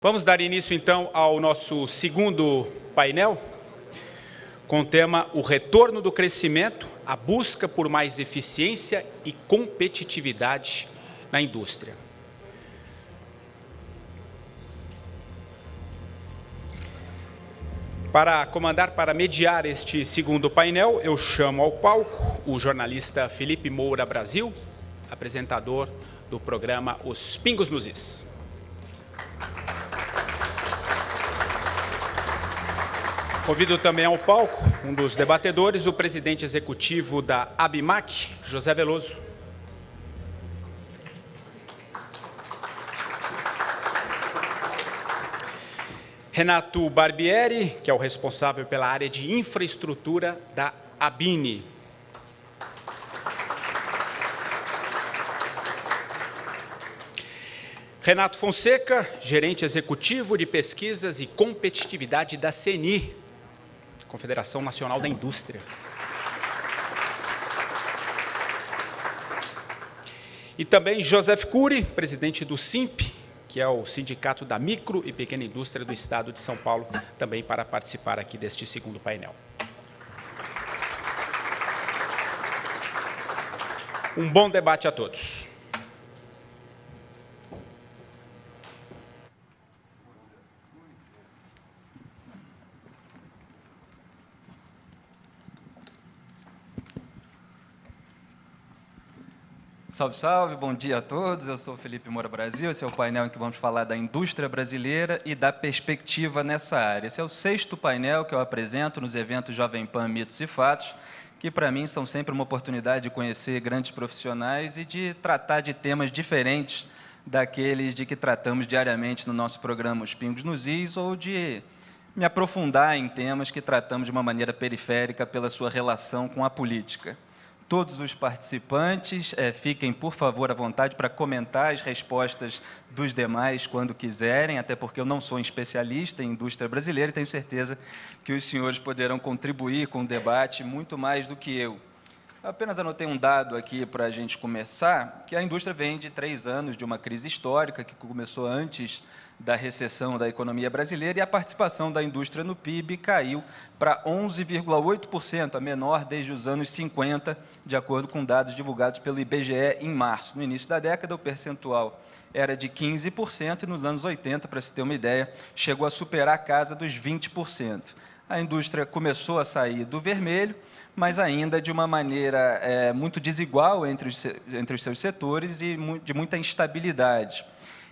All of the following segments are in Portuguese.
Vamos dar início, então, ao nosso segundo painel, com o tema O Retorno do Crescimento, a busca por mais eficiência e competitividade na indústria. Para comandar, para mediar este segundo painel, eu chamo ao palco o jornalista Felipe Moura Brasil, apresentador do programa Os Pingos nos Is. Convido também ao palco um dos debatedores, o presidente executivo da ABIMAQ, José Veloso. Renato Barbieri, que é o responsável pela área de infraestrutura da ABINE. Renato Fonseca, gerente executivo de pesquisas e competitividade da CNI, Confederação Nacional da Indústria. E também Joseph Cury, presidente do SINP, que é o Sindicato da Micro e Pequena Indústria do Estado de São Paulo, também para participar aqui deste segundo painel. Um bom debate a todos. Salve, salve, bom dia a todos. Eu sou o Felipe Moura Brasil, esse é o painel em que vamos falar da indústria brasileira e da perspectiva nessa área. Esse é o sexto painel que eu apresento nos eventos Jovem Pan Mitos e Fatos, que para mim são sempre uma oportunidade de conhecer grandes profissionais e de tratar de temas diferentes daqueles de que tratamos diariamente no nosso programa Os Pingos nos Is, ou de me aprofundar em temas que tratamos de uma maneira periférica pela sua relação com a política. Todos os participantes, fiquem, por favor, à vontade para comentar as respostas dos demais quando quiserem, até porque eu não sou um especialista em indústria brasileira e tenho certeza que os senhores poderão contribuir com o debate muito mais do que eu. Apenas anotei um dado aqui para a gente começar, que a indústria vem de 3 anos de uma crise histórica que começou antes da recessão da economia brasileira, e a participação da indústria no PIB caiu para 11,8%, a menor desde os anos 50, de acordo com dados divulgados pelo IBGE em março. No início da década, o percentual era de 15%, e nos anos 80, para se ter uma ideia, chegou a superar a casa dos 20%. A indústria começou a sair do vermelho, mas ainda de uma maneira muito desigual entre os seus setores e de muita instabilidade.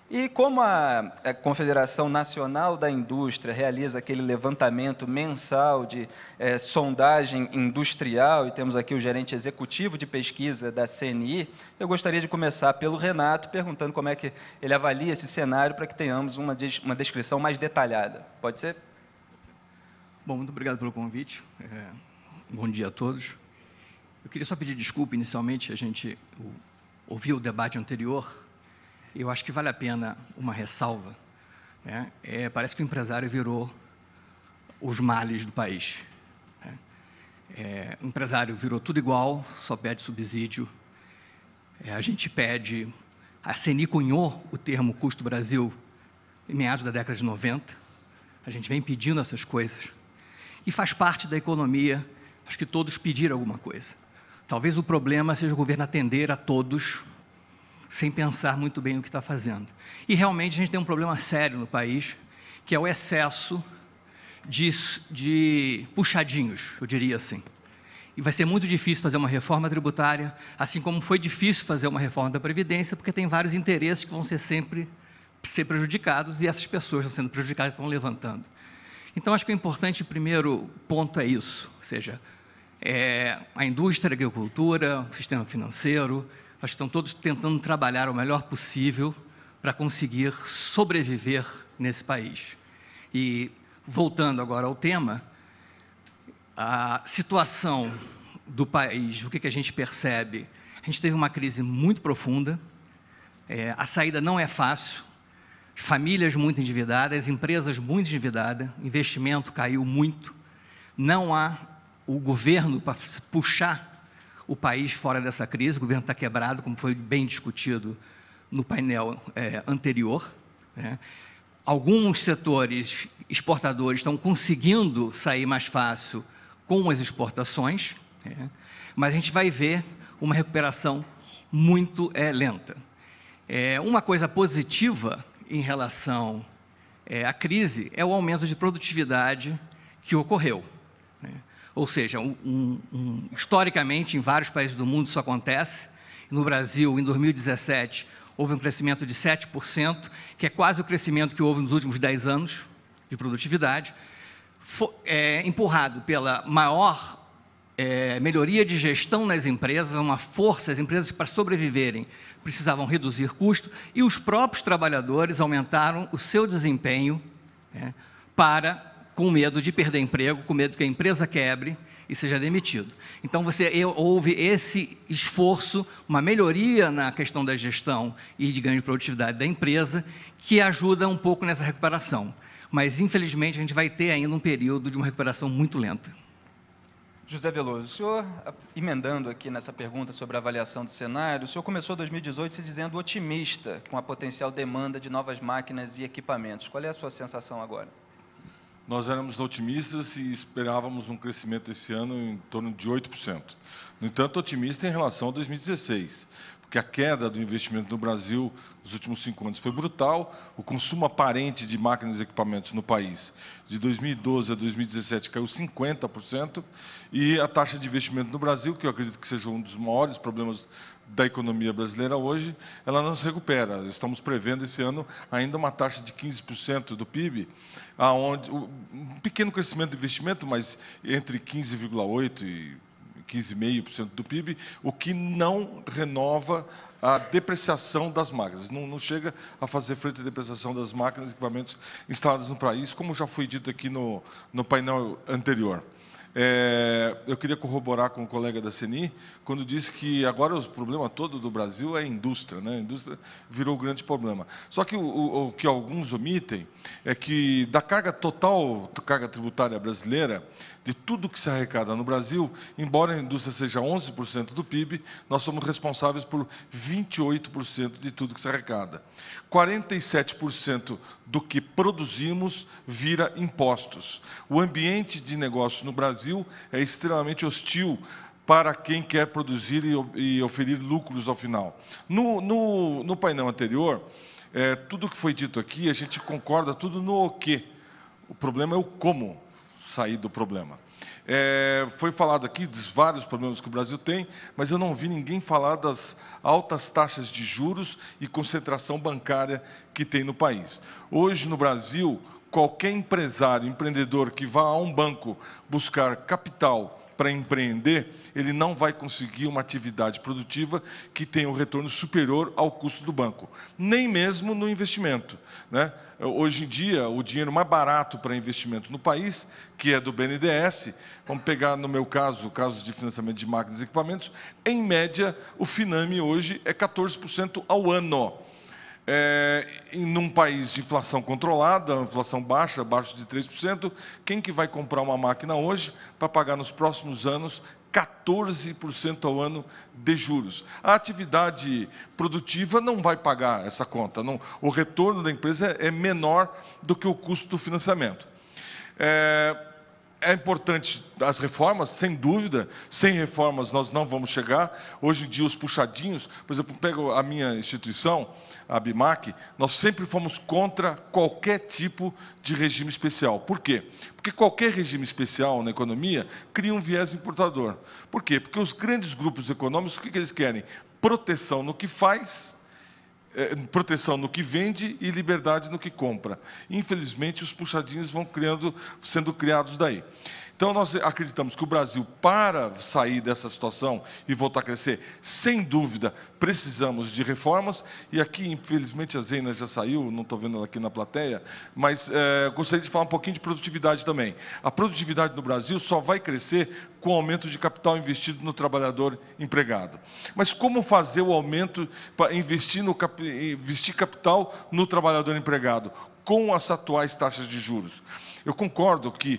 E como a Confederação Nacional da Indústria realiza aquele levantamento mensal de sondagem industrial, e temos aqui o gerente executivo de pesquisa da CNI, eu gostaria de começar pelo Renato, perguntando como é que ele avalia esse cenário para que tenhamos uma descrição mais detalhada. Pode ser? Bom, muito obrigado pelo convite. Bom dia a todos. Eu queria só pedir desculpa inicialmente, a gente ouviu o debate anterior. Eu acho que vale a pena uma ressalva. Né? Parece que o empresário virou os males do país. Né? O empresário virou tudo igual, só pede subsídio. A gente pede... A CNI cunhou o termo Custo Brasil em meados da década de 90. A gente vem pedindo essas coisas. E faz parte da economia, acho que todos pediram alguma coisa. Talvez o problema seja o governo atender a todos, sem pensar muito bem o que está fazendo. E, realmente, a gente tem um problema sério no país, que é o excesso de puxadinhos, eu diria assim. E vai ser muito difícil fazer uma reforma tributária, assim como foi difícil fazer uma reforma da Previdência, porque tem vários interesses que vão sempre ser prejudicados, e essas pessoas que estão sendo prejudicadas estão levantando. Então, acho que o importante, primeiro ponto é isso, ou seja, a indústria, a agricultura, o sistema financeiro, nós estamos todos tentando trabalhar o melhor possível para conseguir sobreviver nesse país. E, voltando agora ao tema, a situação do país, o que a gente percebe? A gente teve uma crise muito profunda, a saída não é fácil, famílias muito endividadas, empresas muito endividadas, investimento caiu muito, não há o governo para puxar o país fora dessa crise, o governo está quebrado, como foi bem discutido no painel anterior, né? alguns setores exportadores estão conseguindo sair mais fácil com as exportações, mas a gente vai ver uma recuperação muito lenta. Uma coisa positiva em relação à crise é o aumento de produtividade que ocorreu. Ou seja, historicamente, em vários países do mundo isso acontece. No Brasil, em 2017, houve um crescimento de 7%, que é quase o crescimento que houve nos últimos 10 anos de produtividade, empurrado pela maior melhoria de gestão nas empresas, uma força, as empresas para sobreviverem precisavam reduzir custo, e os próprios trabalhadores aumentaram o seu desempenho com medo de perder emprego, com medo que a empresa quebre e seja demitido. Então, houve esse esforço, uma melhoria na questão da gestão e de ganho de produtividade da empresa, que ajuda um pouco nessa recuperação. Mas, infelizmente, a gente vai ter ainda um período de uma recuperação muito lenta. José Veloso, o senhor, emendando aqui nessa pergunta sobre a avaliação do cenário, o senhor começou 2018 se dizendo otimista com a potencial demanda de novas máquinas e equipamentos. Qual é a sua sensação agora? Nós éramos otimistas e esperávamos um crescimento esse ano em torno de 8%. No entanto, otimista em relação a 2016, porque a queda do investimento no Brasil nos últimos 5 anos foi brutal, o consumo aparente de máquinas e equipamentos no país, de 2012 a 2017, caiu 50%, e a taxa de investimento no Brasil, que eu acredito que seja um dos maiores problemas da economia brasileira hoje, ela não se recupera. Estamos prevendo esse ano ainda uma taxa de 15% do PIB, aonde um pequeno crescimento do investimento, mas entre 15,8% e 15,5% do PIB, o que não renova a depreciação das máquinas. Não chega a fazer frente à depreciação das máquinas e equipamentos instalados no país, como já foi dito aqui no painel anterior. Eu queria corroborar com o colega da CNI, quando disse que agora o problema todo do Brasil é a indústria, né? A indústria virou o grande problema. Só que o que alguns omitem é que da carga total, carga tributária brasileira, de tudo que se arrecada no Brasil, embora a indústria seja 11% do PIB, nós somos responsáveis por 28% de tudo que se arrecada. 47% do que produzimos vira impostos. O ambiente de negócio no Brasil é extremamente hostil para quem quer produzir e oferir lucros ao final. No painel anterior, tudo que foi dito aqui, a gente concorda tudo no quê. O problema é o como sair do problema. Foi falado aqui dos vários problemas que o Brasil tem, mas eu não vi ninguém falar das altas taxas de juros e concentração bancária que tem no país. Hoje, no Brasil, qualquer empresário, empreendedor que vá a um banco buscar capital para empreender, ele não vai conseguir uma atividade produtiva que tenha um retorno superior ao custo do banco, nem mesmo no investimento, né? Hoje em dia, o dinheiro mais barato para investimento no país, que é do BNDES, vamos pegar, no meu caso, casos de financiamento de máquinas e equipamentos, em média, o Finame hoje é 14% ao ano. Num país de inflação controlada, inflação baixa, abaixo de 3%, quem que vai comprar uma máquina hoje para pagar nos próximos anos 14% ao ano de juros? A atividade produtiva não vai pagar essa conta. Não, o retorno da empresa é menor do que o custo do financiamento. É importante as reformas, sem dúvida. Sem reformas nós não vamos chegar. Hoje em dia, os puxadinhos, por exemplo, pego a minha instituição, a ABIMAQ, nós sempre fomos contra qualquer tipo de regime especial. Por quê? Porque qualquer regime especial na economia cria um viés importador. Por quê? Porque os grandes grupos econômicos, o que eles querem? Proteção no que faz, proteção no que vende e liberdade no que compra. Infelizmente, os puxadinhos vão sendo criados daí. Então, nós acreditamos que o Brasil, para sair dessa situação e voltar a crescer, sem dúvida, precisamos de reformas. E aqui, infelizmente, a Zeina já saiu, não estou vendo ela aqui na plateia, mas gostaria de falar um pouquinho de produtividade também. A produtividade no Brasil só vai crescer com o aumento de capital investido no trabalhador empregado. Mas como fazer o aumento para investir capital no trabalhador empregado? Com as atuais taxas de juros. Eu concordo que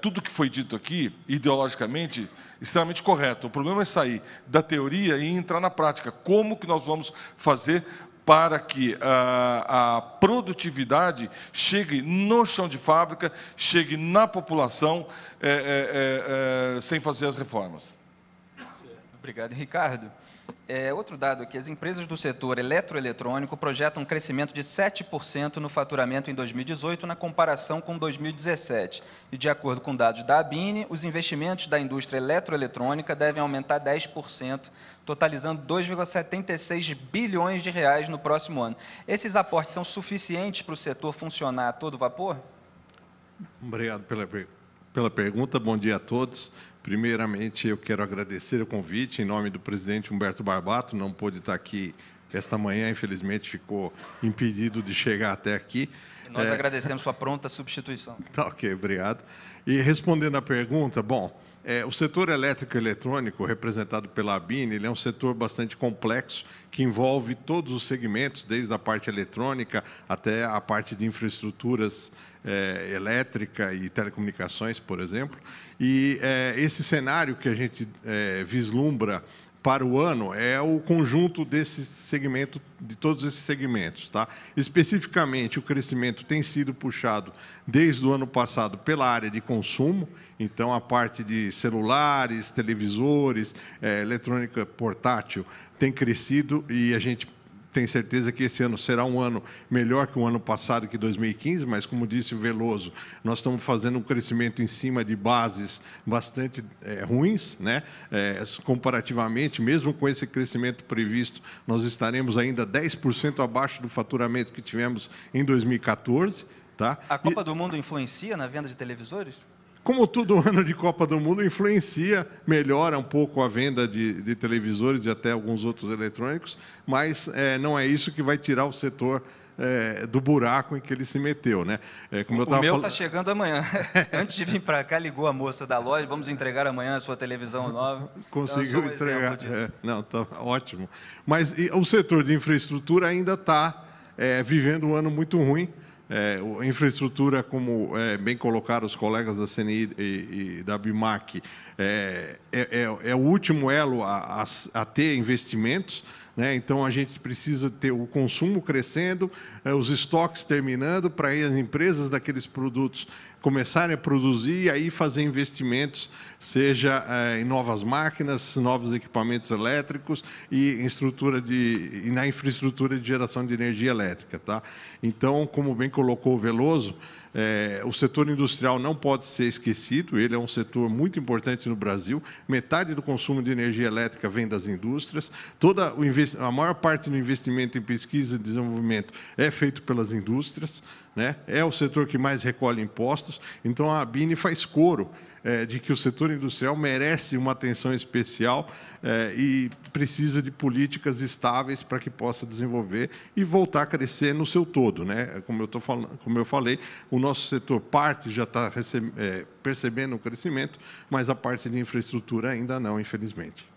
tudo que foi dito aqui, ideologicamente, extremamente correto. O problema é sair da teoria e entrar na prática. Como que nós vamos fazer para que a produtividade chegue no chão de fábrica, chegue na população, sem fazer as reformas. Obrigado, Ricardo. Outro dado aqui, as empresas do setor eletroeletrônico projetam um crescimento de 7% no faturamento em 2018, na comparação com 2017. E, de acordo com dados da ABINE, os investimentos da indústria eletroeletrônica devem aumentar 10%, totalizando 2,76 bilhões de reais no próximo ano. Esses aportes são suficientes para o setor funcionar a todo vapor? Obrigado pela pergunta. Bom dia a todos. Primeiramente, eu quero agradecer o convite em nome do presidente Humberto Barbato. Não pôde estar aqui esta manhã, infelizmente ficou impedido de chegar até aqui. E nós agradecemos sua pronta substituição. Tá, ok, obrigado. E respondendo à pergunta, bom, o setor elétrico e eletrônico, representado pela ABINE, ele é um setor bastante complexo, que envolve todos os segmentos, desde a parte eletrônica até a parte de infraestruturas elétrica e telecomunicações, por exemplo. E esse cenário que a gente vislumbra para o ano é o conjunto desse segmento, de todos esses segmentos. Tá? Especificamente, o crescimento tem sido puxado desde o ano passado pela área de consumo, então a parte de celulares, televisores, eletrônica portátil tem crescido e a gente tem certeza que esse ano será um ano melhor que o ano passado, que 2015, mas, como disse o Veloso, nós estamos fazendo um crescimento em cima de bases bastante ruins, né? Comparativamente, mesmo com esse crescimento previsto, nós estaremos ainda 10% abaixo do faturamento que tivemos em 2014. Tá? A Copa do Mundo influencia na venda de televisores? Como todo ano de Copa do Mundo, influencia, melhora um pouco a venda de televisores e até alguns outros eletrônicos, mas não é isso que vai tirar o setor do buraco em que ele se meteu. Né? Como o meu está chegando amanhã. Antes de vir para cá, ligou a moça da loja, vamos entregar amanhã a sua televisão nova. Conseguiu entregar. Não, está ótimo. Mas o setor de infraestrutura ainda está vivendo um ano muito ruim. A infraestrutura, como bem colocaram os colegas da CNI e da BIMAC, é o último elo a ter investimentos, né? Então, a gente precisa ter o consumo crescendo, os estoques terminando, para aí as empresas daqueles produtos começarem a produzir e aí fazer investimentos, seja em novas máquinas, novos equipamentos elétricos e na infraestrutura de geração de energia elétrica. Tá? Então, como bem colocou o Veloso, o setor industrial não pode ser esquecido, ele é um setor muito importante no Brasil, metade do consumo de energia elétrica vem das indústrias, a maior parte do investimento em pesquisa e desenvolvimento é feito pelas indústrias, né? É o setor que mais recolhe impostos, então a ABINE faz coro de que o setor industrial merece uma atenção especial e precisa de políticas estáveis para que possa desenvolver e voltar a crescer no seu todo. Né? Como eu falei, o nosso setor já está percebendo o crescimento, mas a parte de infraestrutura ainda não, infelizmente.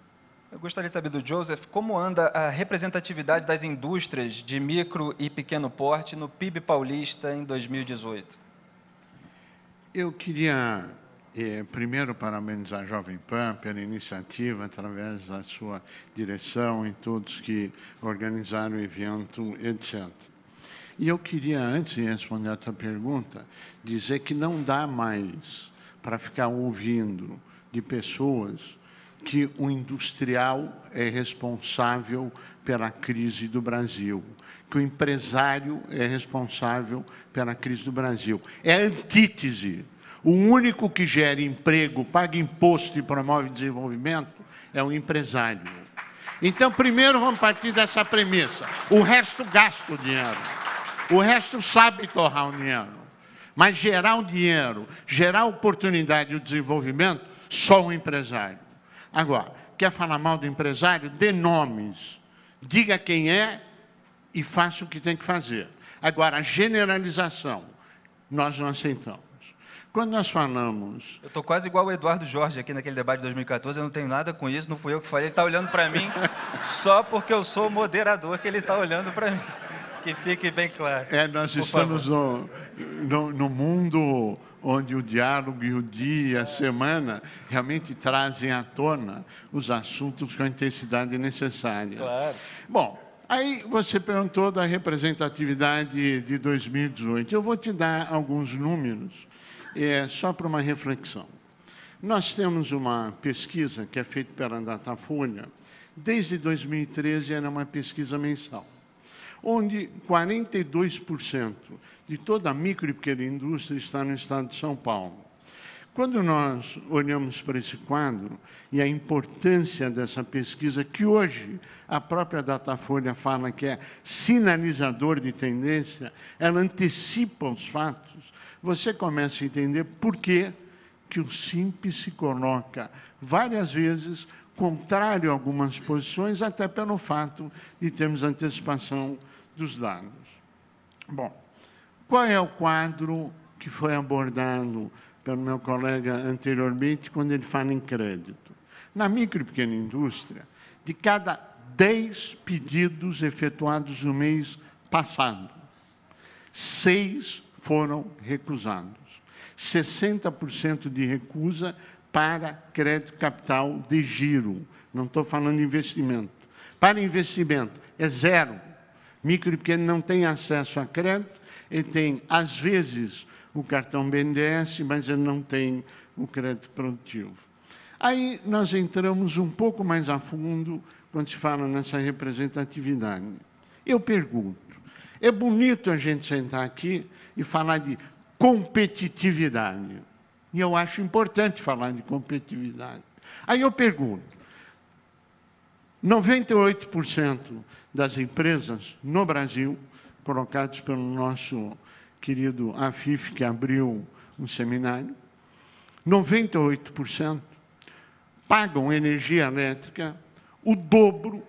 Eu gostaria de saber do Joseph, como anda a representatividade das indústrias de micro e pequeno porte no PIB paulista em 2018? Eu queria, primeiro, parabenizar a Jovem Pan pela iniciativa, através da sua direção e todos que organizaram o evento, etc. E eu queria, antes de responder a tua pergunta, dizer que não dá mais para ficar ouvindo de pessoas que o industrial é responsável pela crise do Brasil, que o empresário é responsável pela crise do Brasil. É a antítese. O único que gera emprego, paga imposto e promove desenvolvimento é o empresário. Então, primeiro, vamos partir dessa premissa. O resto gasta o dinheiro. O resto sabe torrar o dinheiro. Mas gerar o dinheiro, gerar oportunidade e o desenvolvimento, só o empresário. Agora, quer falar mal do empresário? Dê nomes. Diga quem é e faça o que tem que fazer. Agora, a generalização, nós não aceitamos. Quando nós falamos... Eu estou quase igual o Eduardo Jorge aqui naquele debate de 2014, eu não tenho nada com isso, não fui eu que falei, ele está olhando para mim só porque eu sou o moderador que ele está olhando para mim. Que fique bem claro. Nós estamos no mundo onde o diálogo e o dia, a semana, realmente trazem à tona os assuntos com a intensidade necessária. Claro. Bom, Aí você perguntou da representatividade de 2018. Eu vou te dar alguns números, só para uma reflexão. Nós temos uma pesquisa que é feita pela Datafolha, desde 2013 era uma pesquisa mensal, onde 42% de toda a micro e pequena indústria está no estado de São Paulo. Quando nós olhamos para esse quadro e a importância dessa pesquisa, que hoje a própria Datafolha fala que é sinalizador de tendência, ela antecipa os fatos, você começa a entender por que o Simples se coloca várias vezes contrário a algumas posições, até pelo fato de termos antecipação dos dados. Bom, qual é o quadro que foi abordado pelo meu colega anteriormente, quando ele fala em crédito? Na micro e pequena indústria, de cada 10 pedidos efetuados no mês passado, 6 foram recusados. 60% de recusa para crédito capital de giro. Não estou falando de investimento. Para investimento, é zero. Micro e pequeno não tem acesso a crédito, ele tem, às vezes, o cartão BNDES, mas ele não tem o crédito produtivo. Aí nós entramos um pouco mais a fundo quando se fala nessa representatividade. Eu pergunto, é bonito a gente sentar aqui e falar de competitividade. E eu acho importante falar de competitividade. Aí eu pergunto, 98% das empresas no Brasil, colocadas pelo nosso querido Afif, que abriu um seminário, 98% pagam energia elétrica o dobro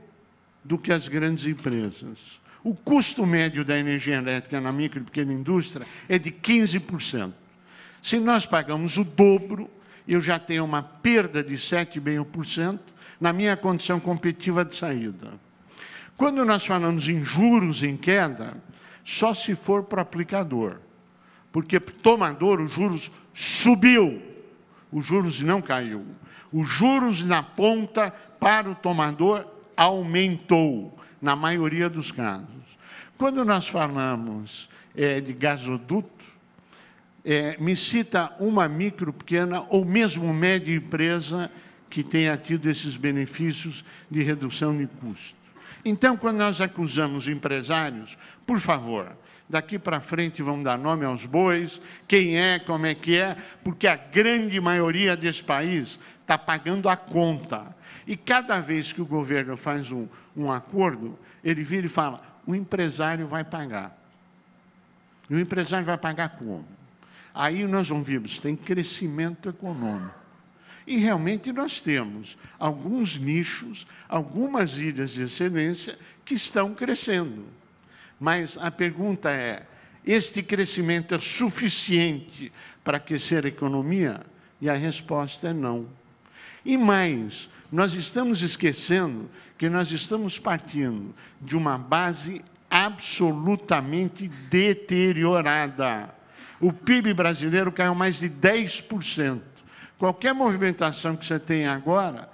do que as grandes empresas. O custo médio da energia elétrica na micro e pequena indústria é de 15%. Se nós pagamos o dobro, eu já tenho uma perda de 7,5% na minha condição competitiva de saída. Quando nós falamos em juros em queda, só se for para o aplicador, porque para o tomador os juros subiu, os juros não caiu. Os juros na ponta para o tomador aumentou, na maioria dos casos. Quando nós falamos de gasoduto, me cita uma micro, pequena ou mesmo média empresa que tenha tido esses benefícios de redução de custo. Então, quando nós acusamos empresários, por favor, daqui para frente vão dar nome aos bois, quem é, como é que é, porque a grande maioria desse país está pagando a conta. E cada vez que o governo faz um acordo, ele vira e fala, o empresário vai pagar. E o empresário vai pagar como? Aí nós ouvimos, tem crescimento econômico. E realmente nós temos alguns nichos, algumas ilhas de excelência que estão crescendo. Mas a pergunta é, este crescimento é suficiente para aquecer a economia? E a resposta é não. E mais, nós estamos esquecendo que nós estamos partindo de uma base absolutamente deteriorada. O PIB brasileiro caiu mais de 10%. Qualquer movimentação que você tenha agora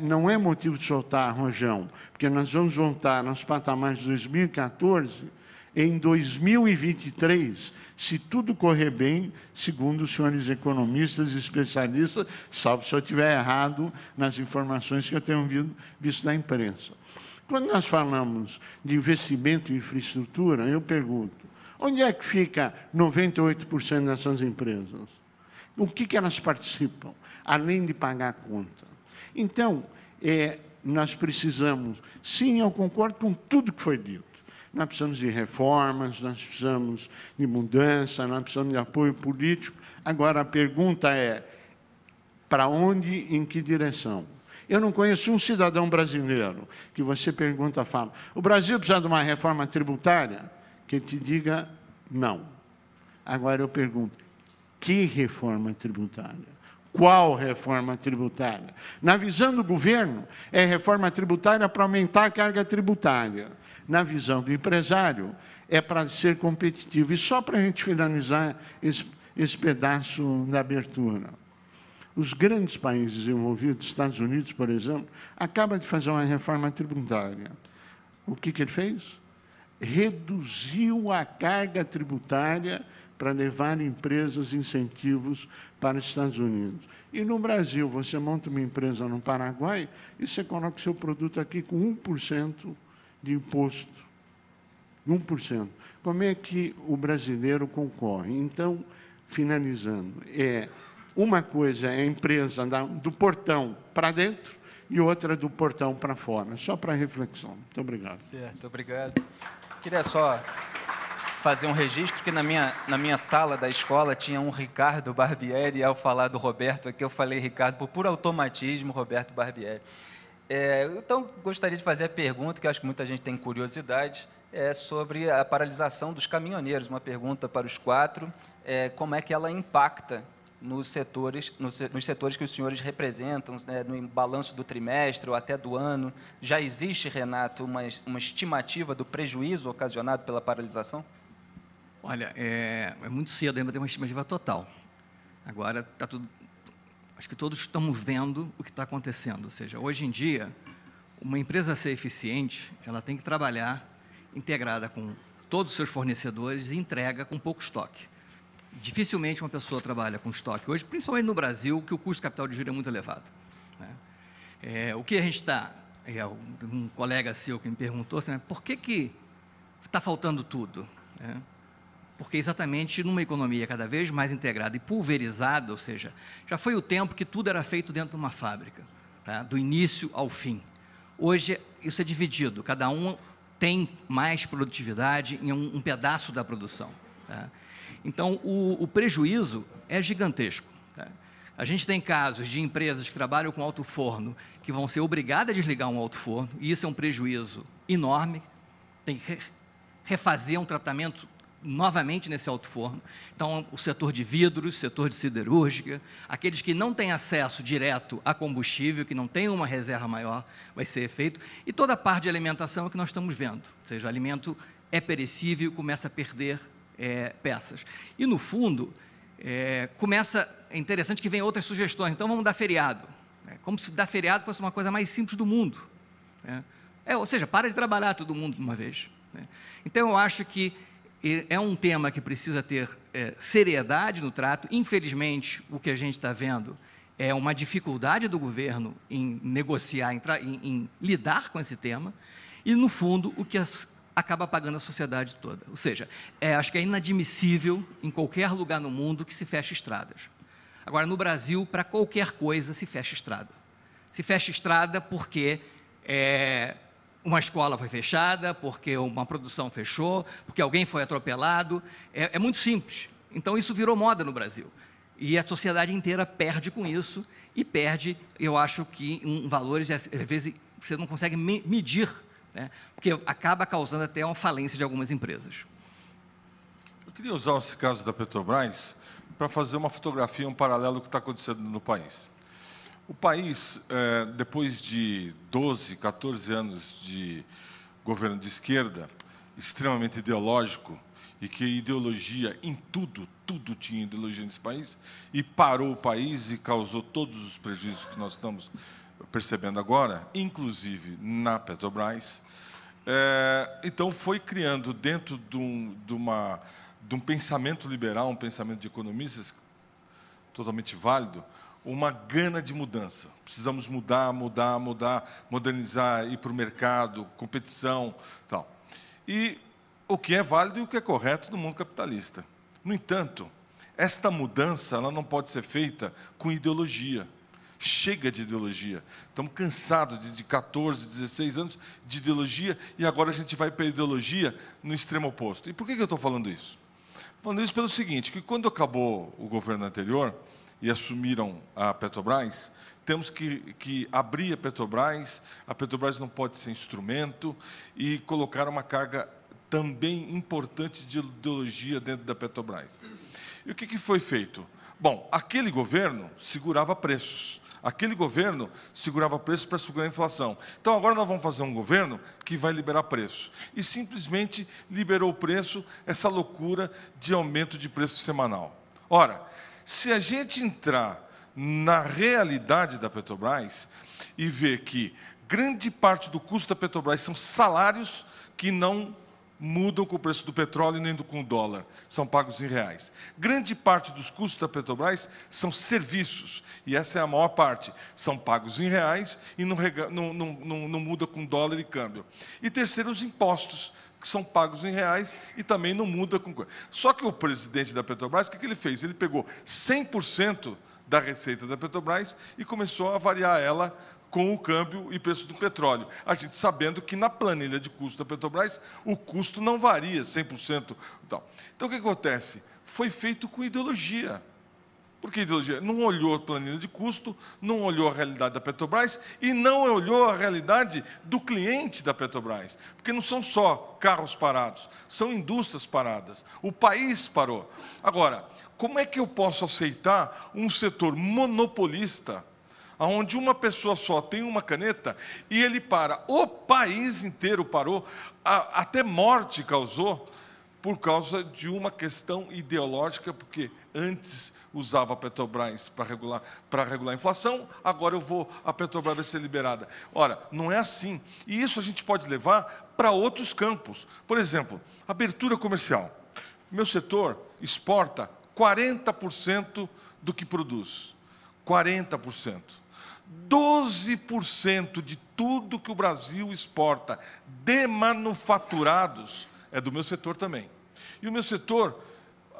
não é motivo de soltar rojão, porque nós vamos voltar nos patamares de 2014, em 2023, se tudo correr bem, segundo os senhores economistas e especialistas, salvo se eu estiver errado nas informações que eu tenho visto na imprensa. Quando nós falamos de investimento em infraestrutura, eu pergunto, onde é que fica 98% dessas empresas? O que elas participam, além de pagar a conta? Então, nós precisamos, sim, eu concordo com tudo que foi dito. Nós precisamos de reformas, nós precisamos de mudança, nós precisamos de apoio político. Agora, a pergunta é, para onde, em que direção? Eu não conheço um cidadão brasileiro que você pergunta, fala, o Brasil precisa de uma reforma tributária? Que te diga não. Agora eu pergunto, que reforma tributária? Qual reforma tributária? Na visão do governo, é reforma tributária para aumentar a carga tributária. Na visão do empresário, é para ser competitivo. E só para a gente finalizar esse pedaço da abertura. Os grandes países envolvidos, Estados Unidos, por exemplo, acabam de fazer uma reforma tributária. O que ele fez? Reduziu a carga tributária para levar empresas incentivos para os Estados Unidos. E no Brasil, você monta uma empresa no Paraguai e você coloca o seu produto aqui com 1% de imposto. 1%. Como é que o brasileiro concorre? Então, finalizando, uma coisa é a empresa do portão para dentro e outra do portão para fora. Só para reflexão. Muito obrigado. Certo, obrigado. Queria só fazer um registro que na minha sala da escola tinha um Ricardo Barbieri, e ao falar do Roberto aqui, eu falei Ricardo por puro automatismo, Roberto Barbieri. Então, gostaria de fazer a pergunta, que acho que muita gente tem curiosidade, sobre a paralisação dos caminhoneiros. Uma pergunta para os quatro, como é que ela impacta nos setores que os senhores representam, no balanço do trimestre ou até do ano. Já existe, Renato, uma estimativa do prejuízo ocasionado pela paralisação? Olha, é muito cedo ainda ter uma estimativa total. Agora está tudo... Acho que todos estamos vendo o que está acontecendo. Ou seja, hoje em dia, uma empresa ser eficiente, ela tem que trabalhar integrada com todos os seus fornecedores e entrega com pouco estoque. Dificilmente uma pessoa trabalha com estoque hoje, principalmente no Brasil, que o custo de capital de giro é muito elevado, né? O que a gente está... um colega seu que me perguntou assim, por que está faltando tudo? Porque exatamente numa economia cada vez mais integrada e pulverizada, ou seja, já foi o tempo que tudo era feito dentro de uma fábrica, tá? Do início ao fim. Hoje isso é dividido, cada um tem mais produtividade em um pedaço da produção, tá? Então, o prejuízo é gigantesco, tá? A gente tem casos de empresas que trabalham com alto forno que vão ser obrigadas a desligar um alto forno, e isso é um prejuízo enorme, tem que refazer um tratamento novamente nesse alto forno. Então, o setor de vidros, setor de siderúrgica, aqueles que não têm acesso direto a combustível, que não têm uma reserva maior, vai ser feito, e toda a parte de alimentação é o que nós estamos vendo, ou seja, o alimento é perecível e começa a perder peças. E, no fundo, é interessante que vem outras sugestões. Então, vamos dar feriado. Como se dar feriado fosse uma coisa mais simples do mundo, né? Ou seja, para de trabalhar todo mundo de uma vez, né? Então, eu acho que é um tema que precisa ter seriedade no trato. Infelizmente, o que a gente está vendo é uma dificuldade do governo em negociar, em lidar com esse tema, e, no fundo, o que acaba pagando a sociedade toda. Ou seja, acho que é inadmissível em qualquer lugar no mundo que se feche estradas. Agora, no Brasil, para qualquer coisa se fecha estrada. Se fecha estrada porque uma escola foi fechada, porque uma produção fechou, porque alguém foi atropelado. É muito simples. Então, isso virou moda no Brasil. E a sociedade inteira perde com isso, e perde, eu acho que, em valores, às vezes, você não consegue medir, né? Porque acaba causando até uma falência de algumas empresas. Eu queria usar esse caso da Petrobras para fazer uma fotografia, um paralelo do que está acontecendo no país. O país, depois de 12, 14 anos de governo de esquerda, extremamente ideológico, e que ideologia em tudo tinha ideologia nesse país, e parou o país e causou todos os prejuízos que nós estamos percebendo agora, inclusive na Petrobras. Então, foi criando, dentro de um pensamento liberal, um pensamento de economistas totalmente válido, uma gana de mudança. Precisamos mudar, modernizar, ir para o mercado, competição, tal. E o que é válido e o que é correto no mundo capitalista. No entanto, esta mudança ela não pode ser feita com ideologia. Chega de ideologia. Estamos cansados de 14, 16 anos de ideologia, e agora a gente vai para a ideologia no extremo oposto. E por que eu estou falando isso? Falando isso pelo seguinte, que quando acabou o governo anterior e assumiram a Petrobras, temos que abrir a Petrobras não pode ser instrumento, e colocar uma carga também importante de ideologia dentro da Petrobras. E o que foi feito? Bom, aquele governo segurava preços. Aquele governo segurava preços para segurar a inflação. Então, agora nós vamos fazer um governo que vai liberar preço. E simplesmente liberou o preço, essa loucura de aumento de preço semanal. Ora, se a gente entrar na realidade da Petrobras e ver que grande parte do custo da Petrobras são salários que não mudam com o preço do petróleo nem com o dólar, são pagos em reais. Grande parte dos custos da Petrobras são serviços, e essa é a maior parte, são pagos em reais e não muda com dólar e câmbio. E terceiro, os impostos, que são pagos em reais e também não muda com coisa. Só que o presidente da Petrobras, o que ele fez? Ele pegou 100% da receita da Petrobras e começou a variar ela com o câmbio e preço do petróleo. A gente sabendo que na planilha de custo da Petrobras, o custo não varia 100%. Então, o que acontece? Foi feito com ideologia. Por que ideologia? Não olhou a planilha de custo, não olhou a realidade da Petrobras e não olhou a realidade do cliente da Petrobras. Porque não são só carros parados, são indústrias paradas. O país parou. Agora, como é que eu posso aceitar um setor monopolista, onde uma pessoa só tem uma caneta e ele para, o país inteiro parou, até morte causou, por causa de uma questão ideológica, porque antes usava a Petrobras para regular a inflação, agora a Petrobras vai ser liberada. Ora, não é assim. E isso a gente pode levar para outros campos. Por exemplo, abertura comercial. Meu setor exporta 40% do que produz. 40%. 12% de tudo que o Brasil exporta de manufaturados é do meu setor também. E o meu setor,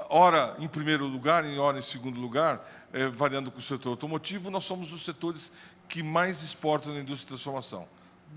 ora em primeiro lugar, ora em segundo lugar, variando com o setor automotivo, nós somos os setores que mais exportam na indústria de transformação.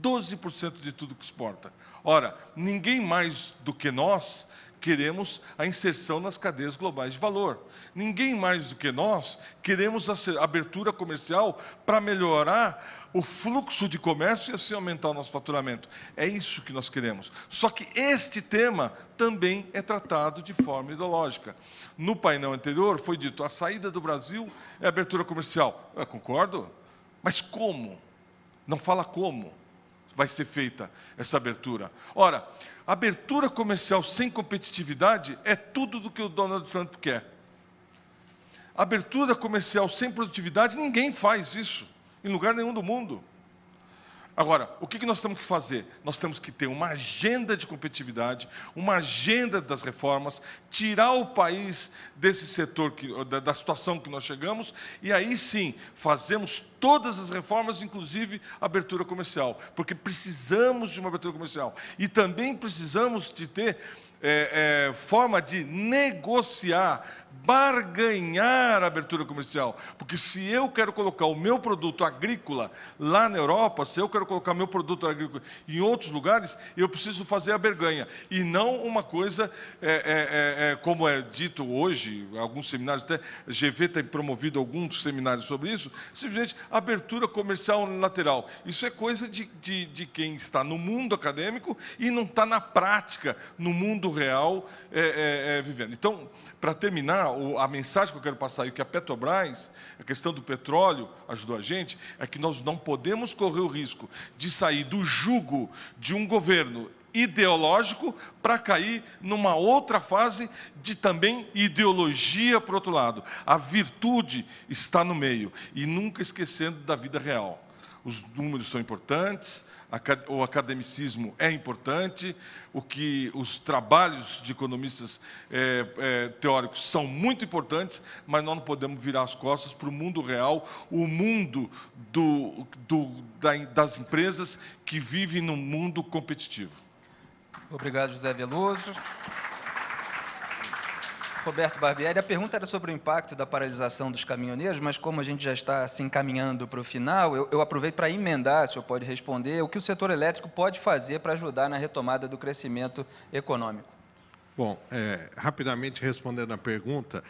12% de tudo que exporta. Ora, ninguém mais do que nós queremos a inserção nas cadeias globais de valor. Ninguém mais do que nós queremos a abertura comercial para melhorar o fluxo de comércio e assim aumentar o nosso faturamento. É isso que nós queremos. Só que este tema também é tratado de forma ideológica. No painel anterior foi dito, a saída do Brasil é abertura comercial. Eu concordo, mas como? Não fala como vai ser feita essa abertura. Ora, abertura comercial sem competitividade é tudo do que o Donald Trump quer. Abertura comercial sem produtividade, ninguém faz isso, em lugar nenhum do mundo. Agora, o que nós temos que fazer? Nós temos que ter uma agenda de competitividade, uma agenda das reformas, tirar o país desse setor, da situação que nós chegamos, e aí sim, fazemos todas as reformas, inclusive a abertura comercial, porque precisamos de uma abertura comercial. E também precisamos de ter forma de negociar, barganhar a abertura comercial. Porque se eu quero colocar o meu produto agrícola lá na Europa, se eu quero colocar meu produto agrícola em outros lugares, eu preciso fazer a barganha. E não uma coisa, como é dito hoje, alguns seminários, até GV tem promovido alguns seminários sobre isso, simplesmente abertura comercial unilateral. Isso é coisa de quem está no mundo acadêmico e não está na prática, no mundo real, vivendo. Então, para terminar, a mensagem que eu quero passar, e que a Petrobras, a questão do petróleo ajudou a gente, é que nós não podemos correr o risco de sair do jugo de um governo ideológico para cair numa outra fase de também ideologia para o outro lado. A virtude está no meio, e nunca esquecendo da vida real. Os números são importantes, o academicismo é importante, os trabalhos de economistas teóricos são muito importantes, mas nós não podemos virar as costas para o mundo real, o mundo das empresas que vivem num mundo competitivo. Obrigado, José Veloso. Roberto Barbieri, a pergunta era sobre o impacto da paralisação dos caminhoneiros, mas como a gente já está se encaminhando para o final, eu aproveito para emendar, o senhor pode responder, o que o setor elétrico pode fazer para ajudar na retomada do crescimento econômico. Bom, rapidamente respondendo a pergunta,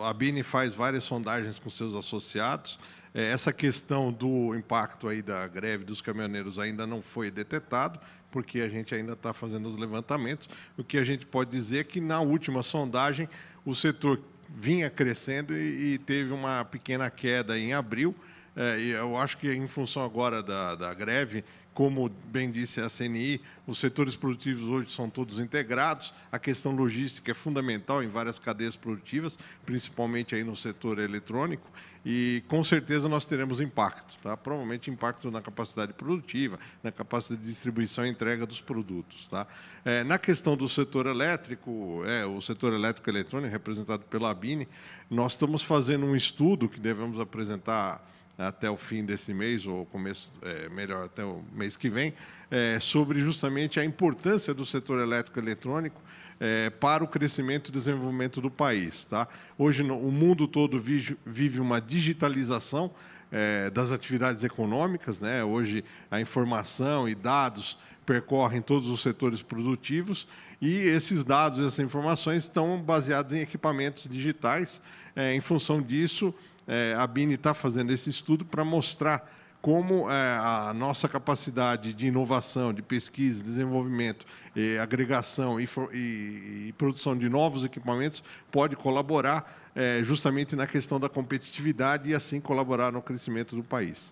a BINE faz várias sondagens com seus associados. Essa questão do impacto aí da greve dos caminhoneiros ainda não foi detetado, porque a gente ainda está fazendo os levantamentos. O que a gente pode dizer é que, na última sondagem, o setor vinha crescendo e teve uma pequena queda em abril. E eu acho que, em função agora da greve, Como bem disse a CNI, os setores produtivos hoje são todos integrados. A questão logística é fundamental em várias cadeias produtivas, principalmente aí no setor eletrônico. E, com certeza, nós teremos impacto, tá? Provavelmente impacto na capacidade produtiva, na capacidade de distribuição e entrega dos produtos, tá? Na questão do setor elétrico, o setor elétrico e eletrônico, representado pela ABINE, nós estamos fazendo um estudo que devemos apresentar até o fim desse mês, ou começo, melhor, até o mês que vem, sobre justamente a importância do setor elétrico e eletrônico para o crescimento e desenvolvimento do país, tá? Hoje, o mundo todo vive uma digitalização das atividades econômicas, né? Hoje, a informação e dados percorrem todos os setores produtivos e esses dados, essas informações estão baseados em equipamentos digitais. Em função disso, a ABINE está fazendo esse estudo para mostrar como a nossa capacidade de inovação, de pesquisa, desenvolvimento, agregação e produção de novos equipamentos pode colaborar justamente na questão da competitividade e, assim, colaborar no crescimento do país.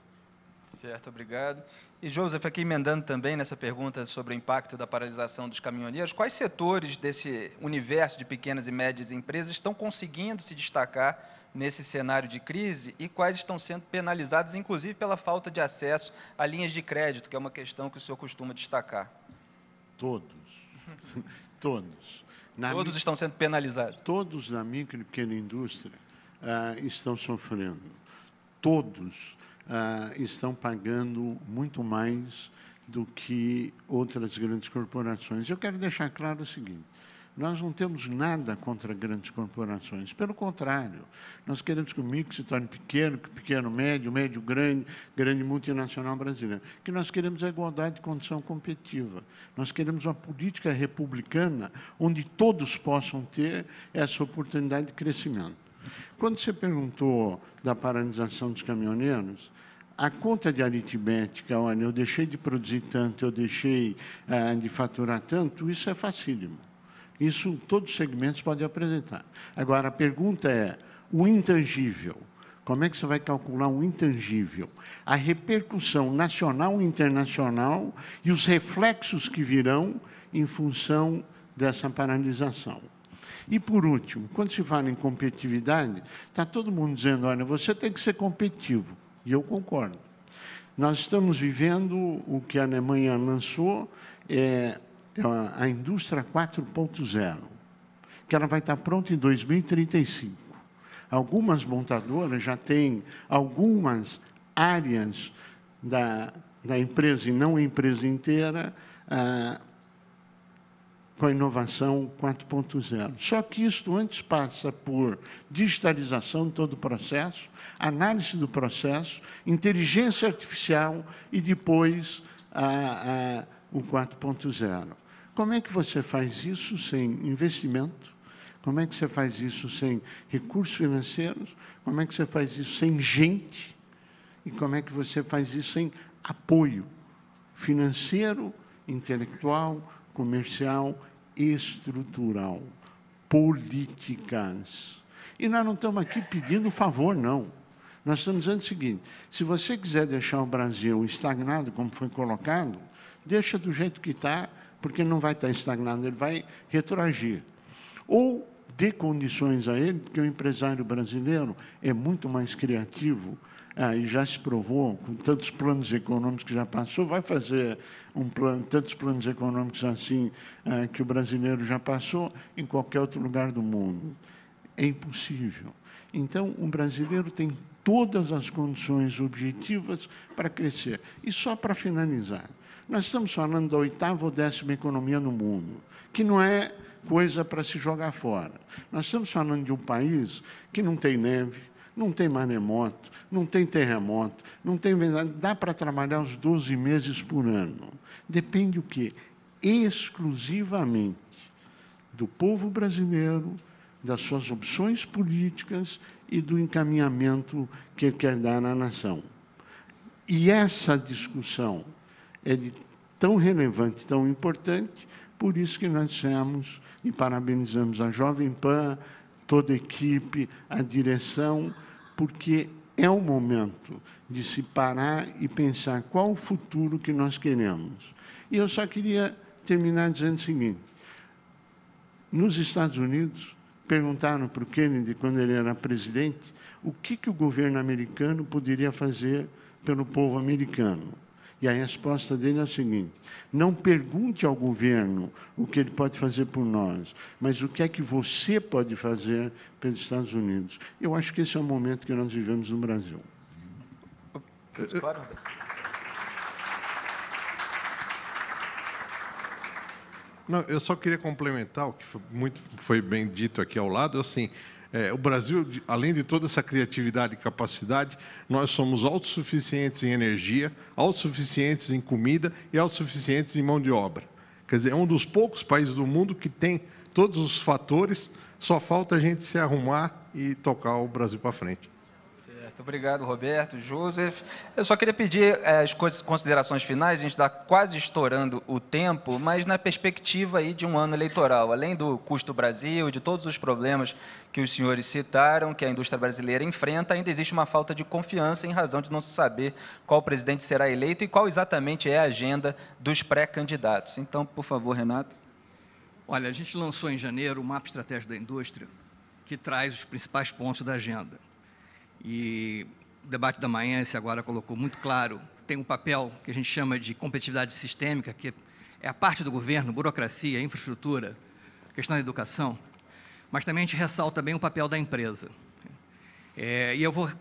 Certo, obrigado. E, Joseph, aqui emendando também nessa pergunta sobre o impacto da paralisação dos caminhoneiros, quais setores desse universo de pequenas e médias empresas estão conseguindo se destacar nesse cenário de crise e quais estão sendo penalizados, inclusive pela falta de acesso a linhas de crédito, que é uma questão que o senhor costuma destacar? Todos. Todos. Todos estão sendo penalizados? Todos na micro e pequena indústria estão sofrendo. Todos estão pagando muito mais do que outras grandes corporações. Eu quero deixar claro o seguinte: nós não temos nada contra grandes corporações. Pelo contrário, nós queremos que o micro se torne pequeno, que o pequeno, médio, médio, grande, grande multinacional brasileira. O que nós queremos é igualdade de condição competitiva. Nós queremos uma política republicana onde todos possam ter essa oportunidade de crescimento. Quando você perguntou da paralisação dos caminhoneiros, a conta de aritmética, olha, eu deixei de produzir tanto, eu deixei de faturar tanto, isso é facílimo. Isso todos os segmentos podem apresentar. Agora, a pergunta é, o intangível, como é que você vai calcular o intangível? A repercussão nacional e internacional e os reflexos que virão em função dessa paralisação. E, por último, quando se fala em competitividade, está todo mundo dizendo, olha, você tem que ser competitivo. E eu concordo. Nós estamos vivendo o que a Alemanha lançou, a indústria 4.0, que ela vai estar pronta em 2035. Algumas montadoras já têm algumas áreas da empresa, e não a empresa inteira, com a inovação 4.0. Só que isso antes passa por digitalização de todo o processo, análise do processo, inteligência artificial e depois o 4.0. Como é que você faz isso sem investimento? Como é que você faz isso sem recursos financeiros? Como é que você faz isso sem gente? E como é que você faz isso sem apoio financeiro, intelectual, comercial, estrutural, políticas? E nós não estamos aqui pedindo favor, não. Nós estamos dizendo o seguinte, se você quiser deixar o Brasil estagnado, como foi colocado, deixa do jeito que está, porque não vai estar estagnado, ele vai retroagir. Ou dê condições a ele, porque o empresário brasileiro é muito mais criativo, e já se provou, com tantos planos econômicos que já passou, vai fazer tantos planos econômicos assim que o brasileiro já passou em qualquer outro lugar do mundo. É impossível. Então, o brasileiro tem todas as condições objetivas para crescer. E só para finalizar, nós estamos falando da 8ª ou 10ª economia no mundo, que não é coisa para se jogar fora. Nós estamos falando de um país que não tem neve, não tem maremoto, não tem terremoto, não tem... Dá para trabalhar os 12 meses por ano. Depende o quê? Exclusivamente do povo brasileiro, das suas opções políticas e do encaminhamento que ele quer dar à nação. E essa discussão é de tão relevante, tão importante, por isso que nós dissemos e parabenizamos a Jovem Pan, toda a equipe, a direção, porque é o momento de se parar e pensar qual o futuro que nós queremos. E eu só queria terminar dizendo o seguinte: nos Estados Unidos, perguntaram para o Kennedy, quando ele era presidente, o que o governo americano poderia fazer pelo povo americano. E a resposta dele é a seguinte: não pergunte ao governo o que ele pode fazer por nós, mas o que é que você pode fazer pelos Estados Unidos. Eu acho que esse é o momento que nós vivemos no Brasil. Claro. Não, eu só queria complementar o que foi bem dito aqui ao lado. Assim, o Brasil, além de toda essa criatividade e capacidade, nós somos autossuficientes em energia, autossuficientes em comida e autossuficientes em mão de obra. Quer dizer, é um dos poucos países do mundo que tem todos os fatores, só falta a gente se arrumar e tocar o Brasil para frente. Certo, obrigado, Roberto, Joseph. Eu só queria pedir as considerações finais, a gente está quase estourando o tempo, mas na perspectiva aí de um ano eleitoral, além do custo Brasil e de todos os problemas que os senhores citaram, que a indústria brasileira enfrenta, ainda existe uma falta de confiança em razão de não se saber qual presidente será eleito e qual exatamente é a agenda dos pré-candidatos. Então, por favor, Renato. Olha, a gente lançou em janeiro o Mapa Estratégico da Indústria, que traz os principais pontos da agenda. E o debate da manhã, esse agora colocou muito claro, tem um papel que a gente chama de competitividade sistêmica, que é a parte do governo, burocracia, infraestrutura, questão da educação, mas também a gente ressalta bem o papel da empresa. E eu vou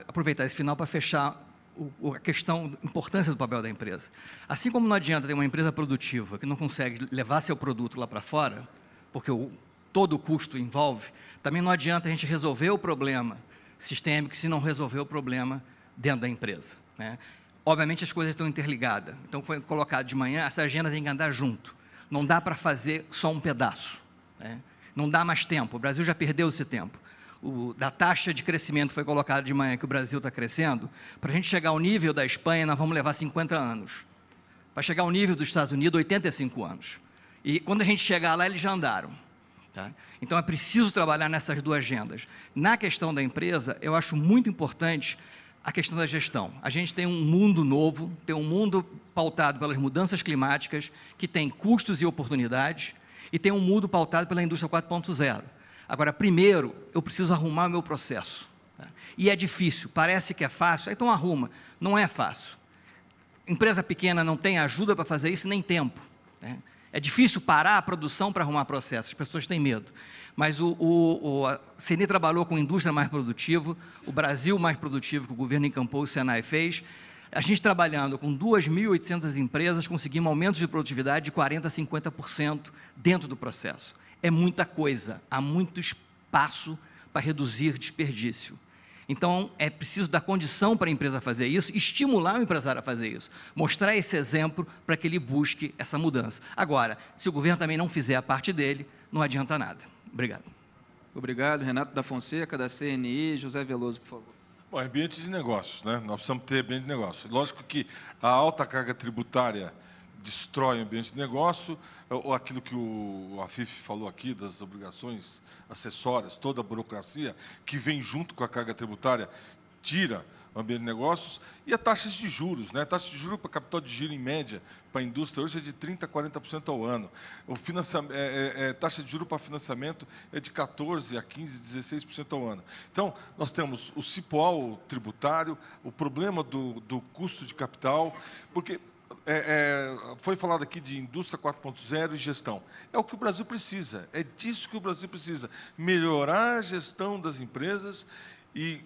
aproveitar esse final para fechar a questão, a importância do papel da empresa. Assim como não adianta ter uma empresa produtiva que não consegue levar seu produto lá para fora, porque todo o custo envolve, também não adianta a gente resolver o problema sistêmico se não resolver o problema dentro da empresa, né? Obviamente, as coisas estão interligadas. Então, foi colocado de manhã, essa agenda tem que andar junto. Não dá para fazer só um pedaço, né? Não dá mais tempo. O Brasil já perdeu esse tempo. Da taxa de crescimento foi colocado de manhã que o Brasil está crescendo. Para a gente chegar ao nível da Espanha, nós vamos levar 50 anos. Para chegar ao nível dos Estados Unidos, 85 anos. E quando a gente chegar lá, eles já andaram. Tá? Então, é preciso trabalhar nessas duas agendas. Na questão da empresa, eu acho muito importante a questão da gestão. A gente tem um mundo novo, tem um mundo pautado pelas mudanças climáticas, que tem custos e oportunidades, e tem um mundo pautado pela indústria 4.0. Agora, primeiro, eu preciso arrumar o meu processo. Tá? E é difícil, parece que é fácil, então arruma. Não é fácil. Empresa pequena não tem ajuda para fazer isso, nem tempo, né? É difícil parar a produção para arrumar processos, as pessoas têm medo. Mas a CNI trabalhou com indústria mais produtiva, o Brasil mais produtivo, que o governo encampou, o Senai fez. A gente trabalhando com 2.800 empresas, conseguimos aumentos de produtividade de 40% a 50% dentro do processo. É muita coisa, há muito espaço para reduzir desperdício. Então, é preciso dar condição para a empresa fazer isso, estimular o empresário a fazer isso, mostrar esse exemplo para que ele busque essa mudança. Agora, se o governo também não fizer a parte dele, não adianta nada. Obrigado. Obrigado, Renato da Fonseca, da CNI. José Veloso, por favor. Bom, ambiente de negócios, né? Nós precisamos ter ambiente de negócio. Lógico que a alta carga tributária destrói o ambiente de negócio, ou aquilo que o Afif falou aqui, das obrigações acessórias, toda a burocracia que vem junto com a carga tributária, tira o ambiente de negócios, e a taxas de juros, né? A taxa de juros para capital de giro, em média, para a indústria, hoje é de 30% a 40% ao ano. Taxa de juros para financiamento é de 14% a 15%, 16% ao ano. Então, nós temos o cipoal tributário, o problema do custo de capital, porque foi falado aqui de indústria 4.0 e gestão. É o que o Brasil precisa, é disso que o Brasil precisa. Melhorar a gestão das empresas e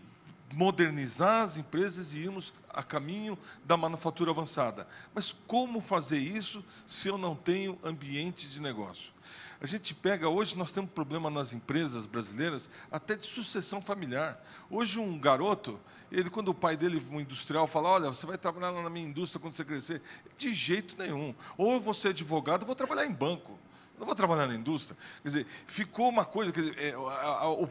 modernizar as empresas e irmos a caminho da manufatura avançada. Mas como fazer isso se eu não tenho ambiente de negócio? A gente pega, hoje nós temos problema nas empresas brasileiras até de sucessão familiar. Hoje um garoto, quando o pai dele, um industrial, fala, olha, você vai trabalhar na minha indústria quando você crescer. De jeito nenhum. Ou eu vou ser advogado, eu vou trabalhar em banco. Não vou trabalhar na indústria. Quer dizer, ficou uma coisa, quer dizer,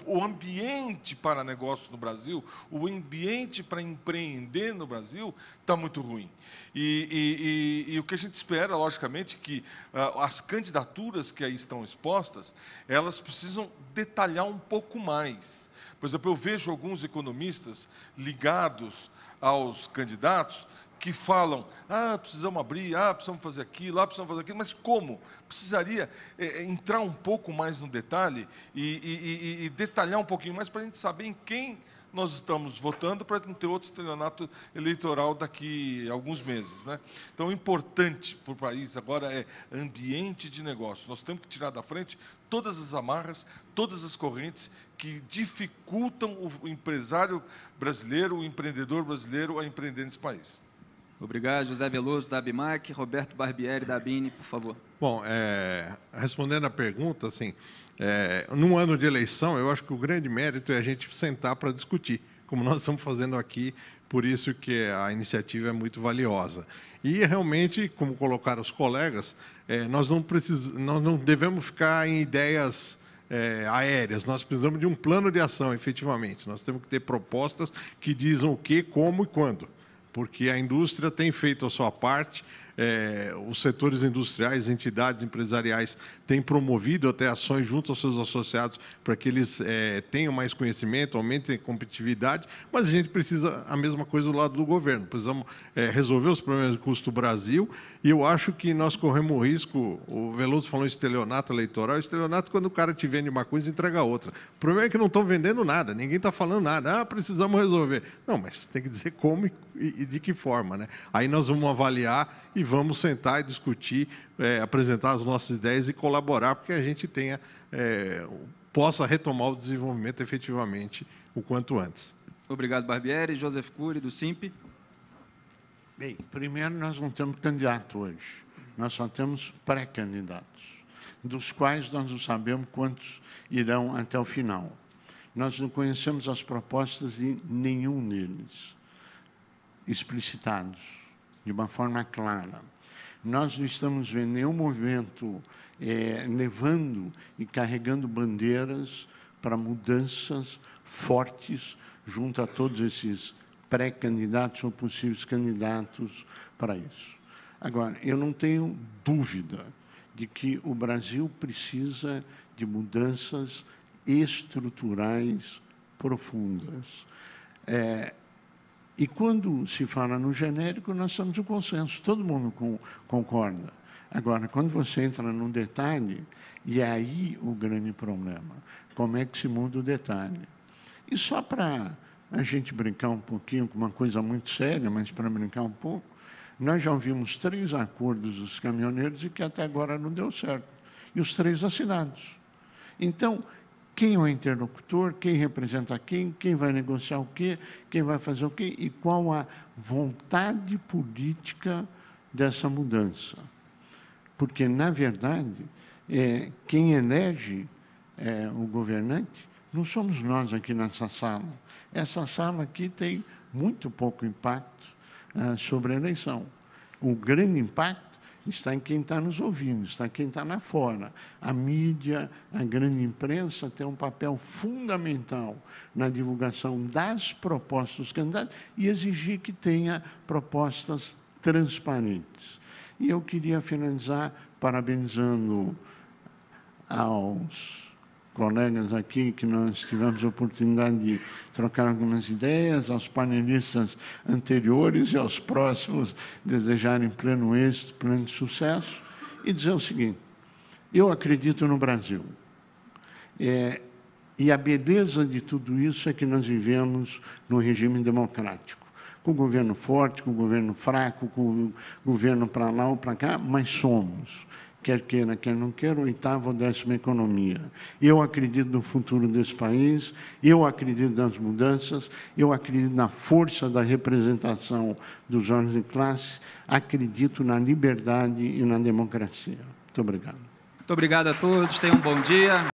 o ambiente para negócios no Brasil, o ambiente para empreender no Brasil está muito ruim. E o que a gente espera, logicamente, que as candidaturas que aí estão expostas, elas precisam detalhar um pouco mais. Por exemplo, eu vejo alguns economistas ligados aos candidatos que falam, precisamos abrir, precisamos fazer aquilo, precisamos fazer aquilo, mas como? Precisaria entrar um pouco mais no detalhe e detalhar um pouquinho mais para a gente saber em quem nós estamos votando para não ter outro estelionato eleitoral daqui a alguns meses, né? Então, o importante para o país agora é ambiente de negócio. Nós temos que tirar da frente todas as amarras, todas as correntes que dificultam o empresário brasileiro, o empreendedor brasileiro a empreender nesse país. Obrigado, José Veloso, da ABMAC. Roberto Barbieri, da ABINE, por favor. Bom, respondendo à pergunta, assim, num ano de eleição, eu acho que o grande mérito é a gente sentar para discutir, como nós estamos fazendo aqui, por isso que a iniciativa é muito valiosa. E, realmente, como colocaram os colegas, nós não devemos ficar em ideias aéreas, nós precisamos de um plano de ação, efetivamente. Nós temos que ter propostas que dizem o que, como e quando, porque a indústria tem feito a sua parte, os setores industriais, entidades empresariais têm promovido até ações junto aos seus associados para que eles tenham mais conhecimento, aumentem a competitividade, mas a gente precisa a mesma coisa do lado do governo. Precisamos resolver os problemas de custo do Brasil e eu acho que nós corremos o risco, o Veloso falou em estelionato eleitoral, estelionato quando o cara te vende uma coisa e entrega outra. O problema é que não estão vendendo nada, ninguém está falando nada, precisamos resolver. Não, mas tem que dizer como e de que forma, né? Aí nós vamos avaliar e vamos sentar e discutir, apresentar as nossas ideias e colaborar para que a gente possa retomar o desenvolvimento efetivamente o quanto antes. Obrigado, Barbieri. Joseph Cury, do SIMP. Bem, primeiro, nós não temos candidato hoje. Nós só temos pré-candidatos, dos quais nós não sabemos quantos irão até o final. Nós não conhecemos as propostas de nenhum deles, explicitados de uma forma clara. Nós não estamos vendo nenhum movimento levando e carregando bandeiras para mudanças fortes junto a todos esses pré-candidatos ou possíveis candidatos para isso. Agora, eu não tenho dúvida de que o Brasil precisa de mudanças estruturais profundas. E quando se fala no genérico, nós estamos no consenso, todo mundo concorda. Agora, quando você entra no detalhe, e é aí o grande problema, como é que se muda o detalhe? E só para a gente brincar um pouquinho com uma coisa muito séria, mas para brincar um pouco, nós já ouvimos 3 acordos dos caminhoneiros e que até agora não deu certo. E os 3 assinados. Então, quem é o interlocutor, quem representa quem vai negociar o quê, quem vai fazer o quê e qual a vontade política dessa mudança. Porque, na verdade, quem elege o governante não somos nós aqui nessa sala. Essa sala aqui tem muito pouco impacto sobre a eleição. O grande impacto está em quem está nos ouvindo, está em quem está lá fora. A mídia, a grande imprensa tem um papel fundamental na divulgação das propostas dos candidatos e exigir que tenha propostas transparentes. E eu queria finalizar parabenizando aos colegas aqui, que nós tivemos a oportunidade de trocar algumas ideias, aos panelistas anteriores e aos próximos, desejarem pleno êxito, pleno sucesso, e dizer o seguinte: eu acredito no Brasil. E a beleza de tudo isso é que nós vivemos num regime democrático, com o governo forte, com o governo fraco, com o governo para lá ou para cá, mas somos, quer queira, quer não queira, 8ª ou 10ª economia. Eu acredito no futuro desse país, eu acredito nas mudanças, eu acredito na força da representação dos órgãos de classe, acredito na liberdade e na democracia. Muito obrigado. Muito obrigado a todos, tenham um bom dia.